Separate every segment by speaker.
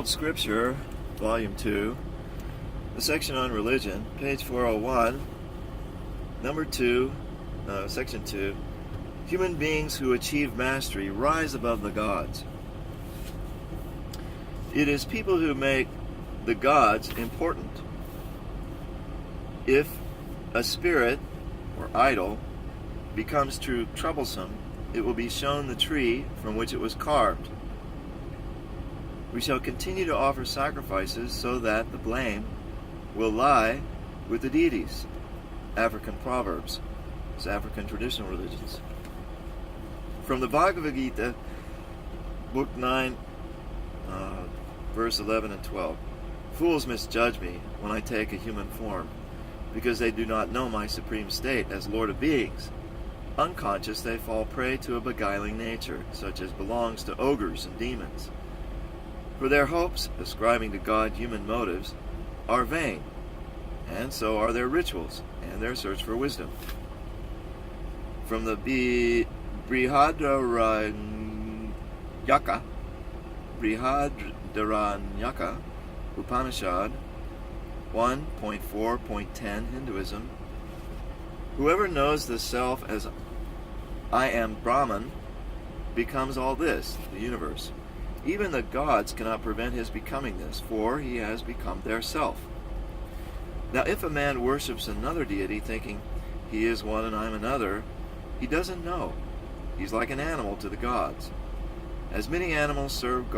Speaker 1: World Scripture, Volume 2, the section on religion, page 401, Section 2, Human beings who achieve mastery rise above the gods. It is people who make the gods important. If a spirit or idol becomes too troublesome, it will be shown the tree from which it was carved. We shall continue to offer sacrifices so that the blame will lie with the deities. African proverbs. It's African traditional religions. From the Bhagavad Gita, Book 9, verse 11 and 12. Fools misjudge me when I take a human form, because they do not know my supreme state as Lord of beings. Unconscious, they fall prey to a beguiling nature, such as belongs to ogres and demons. For their hopes, ascribing to God human motives, are vain, and so are their rituals and their search for wisdom. From the Brihadaranyaka Upanishad 1.4.10 Hinduism, whoever knows the self as I am Brahman becomes all this, the universe. Even the gods cannot prevent his becoming this, for he has become their self. Now if a man worships another deity thinking he is one and I am another, he doesn't know. He's like an animal to the gods. As many animals serve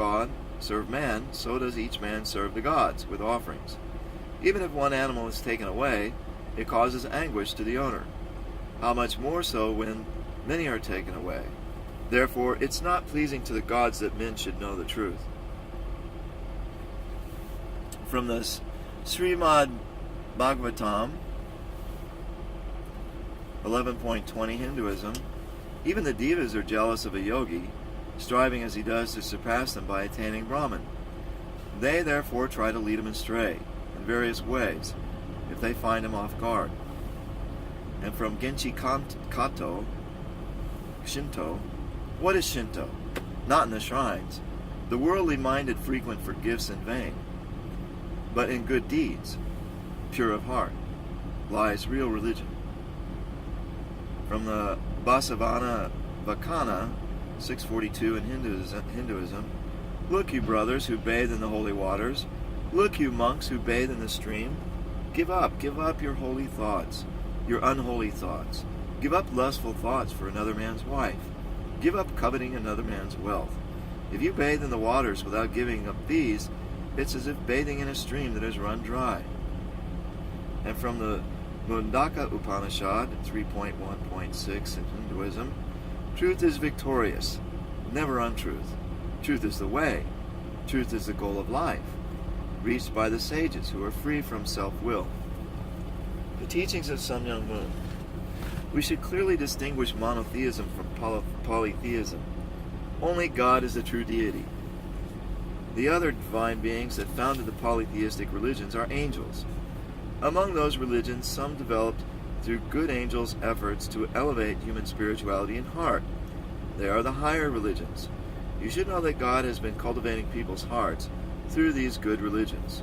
Speaker 1: man, so does each man serve the gods with offerings. Even if one animal is taken away, it causes anguish to the owner. How much more so when many are taken away? Therefore, it's not pleasing to the gods that men should know the truth. From the Srimad Bhagavatam 11.20 Hinduism, even the devas are jealous of a yogi, striving as he does to surpass them by attaining Brahman. They therefore try to lead him astray in various ways, if they find him off guard. And from Genchi Kato, Shinto, what is Shinto? Not in the shrines. The worldly minded frequent for gifts in vain, but in good deeds, pure of heart, lies real religion. From the Basavana Vakana 642 in Hinduism, look you brothers who bathe in the holy waters, look you monks who bathe in the stream, give up your holy thoughts, your unholy thoughts. Give up lustful thoughts for another man's wife. Give up coveting another man's wealth. If you bathe in the waters without giving up these, it's as if bathing in a stream that has run dry. And from the Mundaka Upanishad 3.1.6 in Hinduism, truth is victorious, never untruth. Truth is the way. Truth is the goal of life, reached by the sages who are free from self-will. The teachings of Sun Myung Moon. We should clearly distinguish monotheism from polytheism. Only God is the true deity. The other divine beings that founded the polytheistic religions are angels. Among those religions, some developed through good angels' efforts to elevate human spirituality and heart. They are the higher religions. You should know that God has been cultivating people's hearts through these good religions.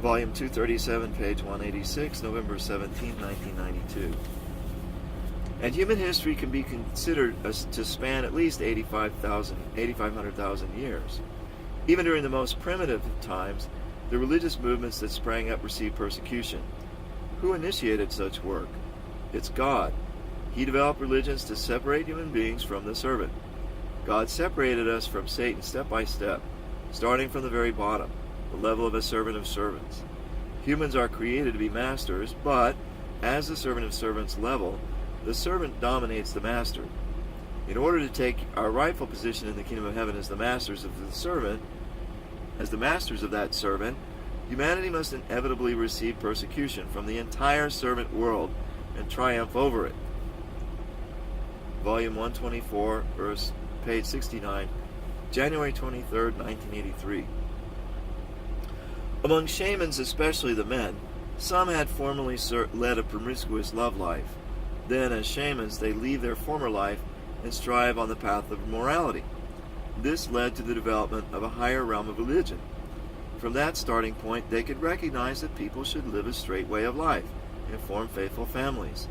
Speaker 1: Volume 237, page 186, November 17, 1992. And human history can be considered to span at least 8,500,000 years. Even during the most primitive times, the religious movements that sprang up received persecution. Who initiated such work? It's God. He developed religions to separate human beings from the servant. God separated us from Satan step by step, starting from the very bottom, the level of a servant of servants. Humans are created to be masters, but as the servant of servants level, the servant dominates the master. In order to take our rightful position in the kingdom of heaven as the masters of the servant, as the masters of that servant, humanity must inevitably receive persecution from the entire servant world and triumph over it. Volume 124, page 69, January 23, 1983. Among shamans, especially the men, some had formerly led a promiscuous love life. Then, as shamans, they leave their former life and strive on the path of morality. This led to the development of a higher realm of religion. From that starting point, they could recognize that people should live a straight way of life and form faithful families.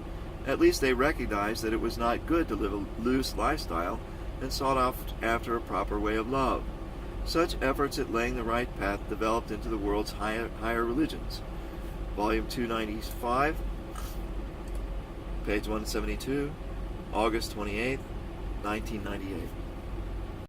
Speaker 1: At least they recognized that it was not good to live a loose lifestyle and sought after a proper way of love. Such efforts at laying the right path developed into the world's higher religions. Volume 295, page 172, August 28, 1998.